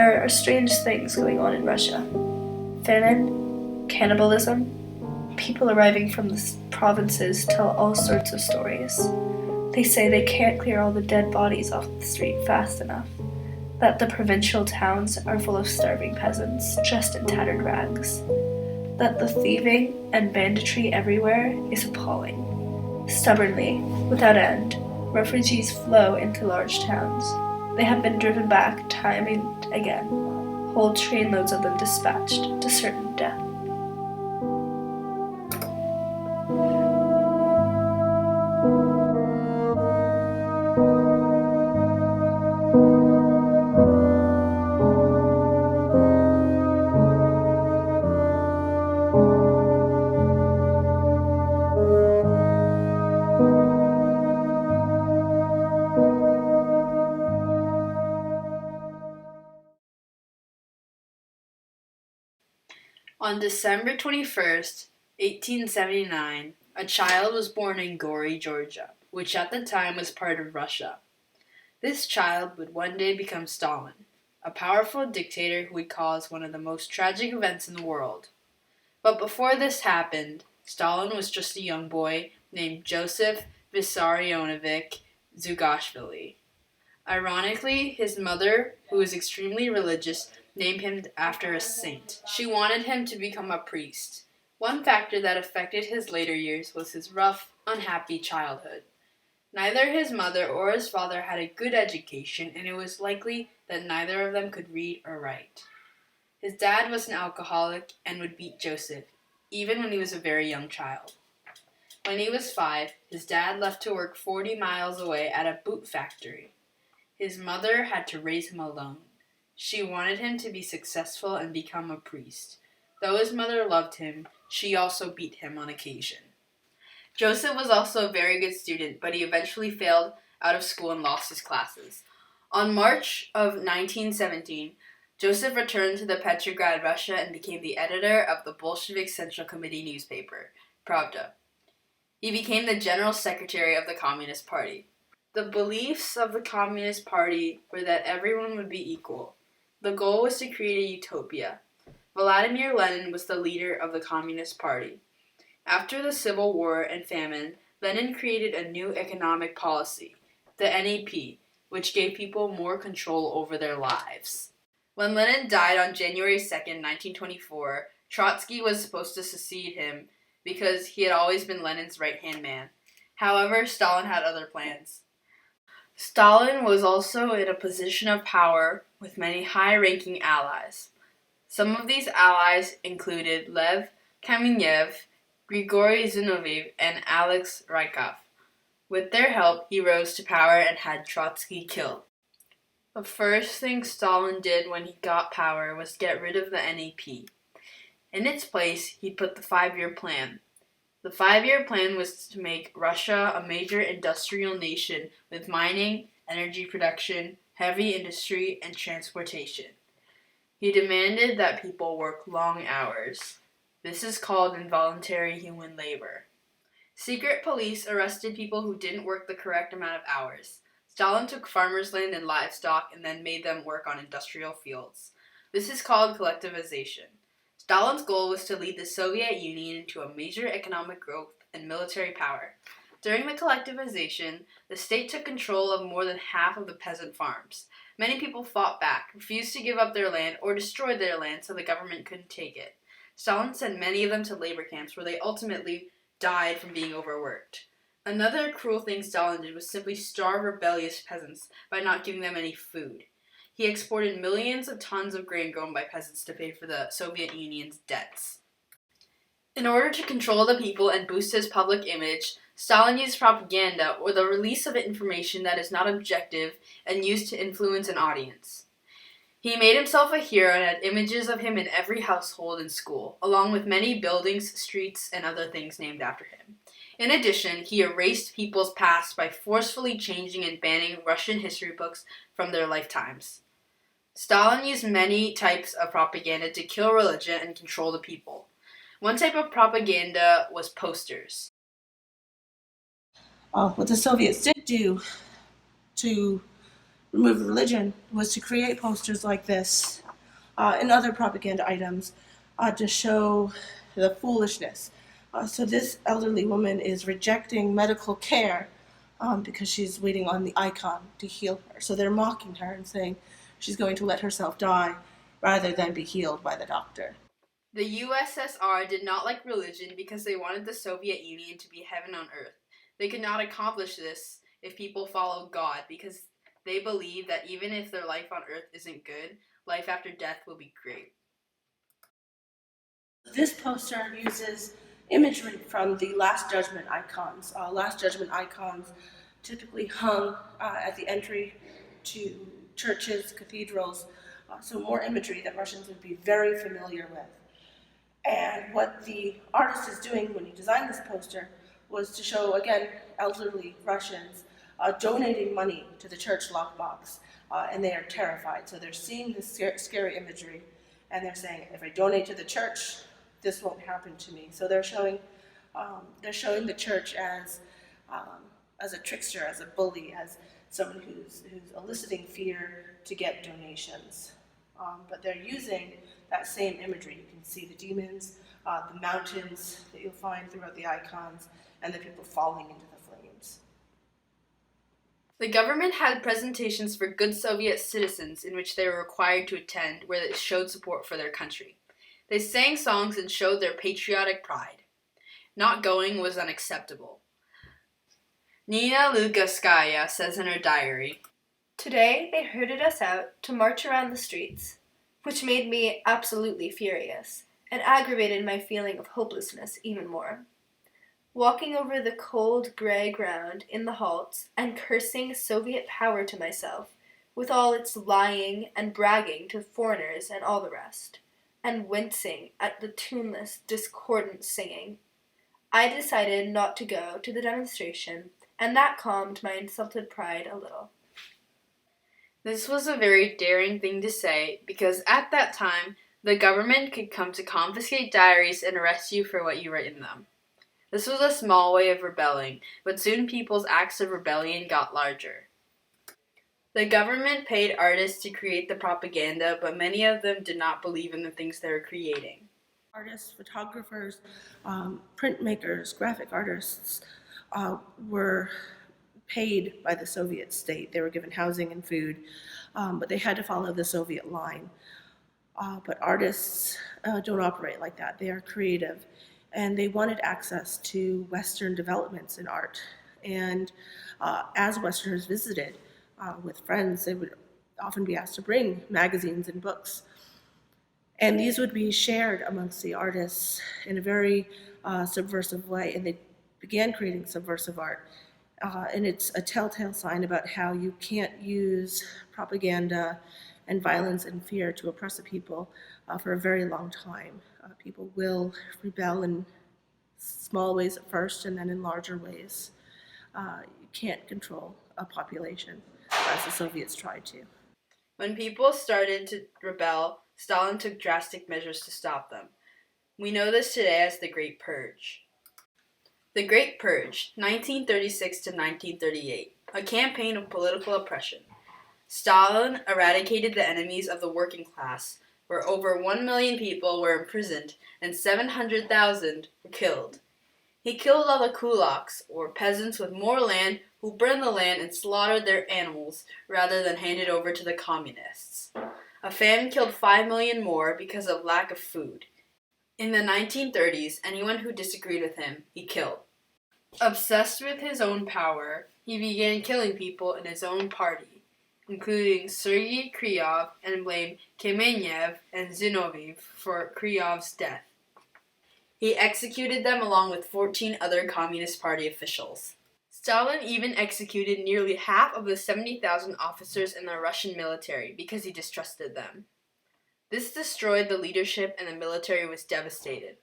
There are strange things going on in Russia. Famine, cannibalism. People arriving from the provinces tell all sorts of stories. They say they can't clear all the dead bodies off the street fast enough, that the provincial towns are full of starving peasants dressed in tattered rags, that the thieving and banditry everywhere is appalling. Stubbornly, without end, refugees flow into large towns. They have been driven back time and again, whole trainloads of them dispatched to certain death. On December 21st, 1879, a child was born in Gori, Georgia, which at the time was part of Russia. This child would one day become Stalin, a powerful dictator who would cause one of the most tragic events in the world. But before this happened, Stalin was just a young boy named Joseph Vissarionovich Zugashvili. Ironically, his mother, who was extremely religious, named him after a saint. She wanted him to become a priest. One factor that affected his later years was his rough, unhappy childhood. Neither his mother or his father had a good education, and it was likely that neither of them could read or write. His dad was an alcoholic and would beat Joseph, even when he was a very young child. When he was 5, his dad left to work 40 miles away at a boot factory. His mother had to raise him alone. She wanted him to be successful and become a priest. Though his mother loved him, she also beat him on occasion. Joseph was also a very good student, but he eventually failed out of school and lost his classes. On March of 1917, Joseph returned to the Petrograd, Russia, and became the editor of the Bolshevik Central Committee newspaper, Pravda. He became the general secretary of the Communist Party. The beliefs of the Communist Party were that everyone would be equal. The goal was to create a utopia. Vladimir Lenin was the leader of the Communist Party. After the Civil War and famine, Lenin created a new economic policy, the NEP, which gave people more control over their lives. When Lenin died on January 2nd, 1924, Trotsky was supposed to succeed him because he had always been Lenin's right-hand man. However, Stalin had other plans. Stalin was also in a position of power with many high-ranking allies. Some of these allies included Lev Kamenev, Grigory Zinoviev, and Alex Rykov. With their help, he rose to power and had Trotsky killed. The first thing Stalin did when he got power was get rid of the NEP. In its place, he put the 5-year plan. The 5-year plan was to make Russia a major industrial nation with mining, energy production, heavy industry, and transportation. He demanded that people work long hours. This is called involuntary human labor. Secret police arrested people who didn't work the correct amount of hours. Stalin took farmers' land and livestock and then made them work on industrial fields. This is called collectivization. Stalin's goal was to lead the Soviet Union into a major economic growth and military power. During the collectivization, the state took control of more than half of the peasant farms. Many people fought back, refused to give up their land, or destroyed their land so the government couldn't take it. Stalin sent many of them to labor camps where they ultimately died from being overworked. Another cruel thing Stalin did was simply starve rebellious peasants by not giving them any food. He exported millions of tons of grain grown by peasants to pay for the Soviet Union's debts. In order to control the people and boost his public image, Stalin used propaganda, or the release of information that is not objective and used to influence an audience. He made himself a hero and had images of him in every household and school, along with many buildings, streets, and other things named after him. In addition, he erased people's past by forcefully changing and banning Russian history books from their lifetimes. Stalin used many types of propaganda to kill religion and control the people. One type of propaganda was posters. What the Soviets did do to remove religion was to create posters like this and other propaganda items to show the foolishness. So this elderly woman is rejecting medical care because she's waiting on the icon to heal her. So they're mocking her and saying she's going to let herself die rather than be healed by the doctor. The USSR did not like religion because they wanted the Soviet Union to be heaven on earth. They could not accomplish this if people followed God because they believed that even if their life on earth isn't good, life after death will be great. This poster uses imagery from the Last Judgment icons. Last Judgment icons typically hung at the entry to churches, cathedrals, so more imagery that Russians would be very familiar with. And what the artist is doing when he designed this poster was to show, again, elderly Russians donating money to the church lockbox, and they are terrified. So they're seeing this scary imagery, and they're saying, if I donate to the church, this won't happen to me. So they're showing the church as a trickster, as a bully, as someone who's eliciting fear to get donations. But they're using that same imagery. You can see the demons, the mountains that you'll find throughout the icons, and the people falling into the flames. The government had presentations for good Soviet citizens in which they were required to attend where they showed support for their country. They sang songs and showed their patriotic pride. Not going was unacceptable. Nina Lugaskaya says in her diary, Today they herded us out to march around the streets, which made me absolutely furious and aggravated my feeling of hopelessness even more. Walking over the cold gray ground in the halts and cursing Soviet power to myself, with all its lying and bragging to foreigners and all the rest, and wincing at the tuneless, discordant singing, I decided not to go to the demonstration, and that calmed my insulted pride a little. this was a very daring thing to say because at that time, the government could come to confiscate diaries and arrest you for what you write in them. This was a small way of rebelling, but soon people's acts of rebellion got larger. The government paid artists to create the propaganda, but many of them did not believe in the things they were creating. Artists, photographers, printmakers, graphic artists were paid by the Soviet state. They were given housing and food, but they had to follow the Soviet line. But artists don't operate like that. They are creative, and they wanted access to Western developments in art. And as Westerners visited with friends, they would often be asked to bring magazines and books. And these would be shared amongst the artists in a very subversive way, and they began creating subversive art. And it's a telltale sign about how you can't use propaganda and violence and fear to oppress a people for a very long time. People will rebel in small ways at first and then in larger ways. You can't control a population as the Soviets tried to. When people started to rebel, Stalin took drastic measures to stop them. We know this today as the Great Purge. The Great Purge, 1936 to 1938, a campaign of political oppression. Stalin eradicated the enemies of the working class, where over 1 million people were imprisoned and 700,000 were killed. He killed all the kulaks, or peasants with more land, who burned the land and slaughtered their animals rather than hand it over to the communists. A famine killed 5 million more because of lack of food. In the 1930s, anyone who disagreed with him, he killed. Obsessed with his own power, he began killing people in his own party, including Sergei Kryov, and blamed Kamenev and Zinoviev for Kryov's death. He executed them along with 14 other Communist Party officials. Stalin even executed nearly half of the 70,000 officers in the Russian military because he distrusted them. This destroyed the leadership and the military was devastated.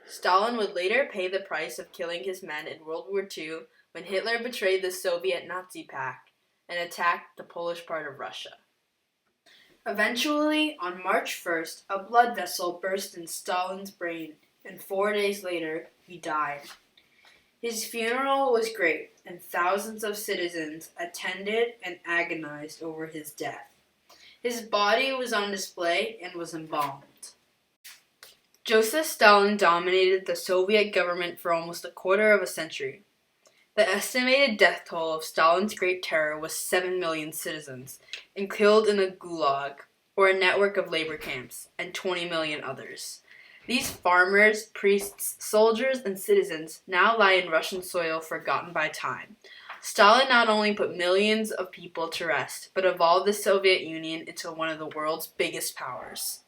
Stalin would later pay the price of killing his men in World War II when Hitler betrayed the Soviet Nazi Pact and attacked the Polish part of Russia. Eventually, on March 1st, a blood vessel burst in Stalin's brain, and 4 days later, he died. His funeral was great, and thousands of citizens attended and agonized over his death. His body was on display and was embalmed. Joseph Stalin dominated the Soviet government for almost a quarter of a century. The estimated death toll of Stalin's Great Terror was 7 million citizens, and killed in a gulag, or a network of labor camps, and 20 million others. These farmers, priests, soldiers, and citizens now lie in Russian soil forgotten by time. Stalin not only put millions of people to rest, but evolved the Soviet Union into one of the world's biggest powers.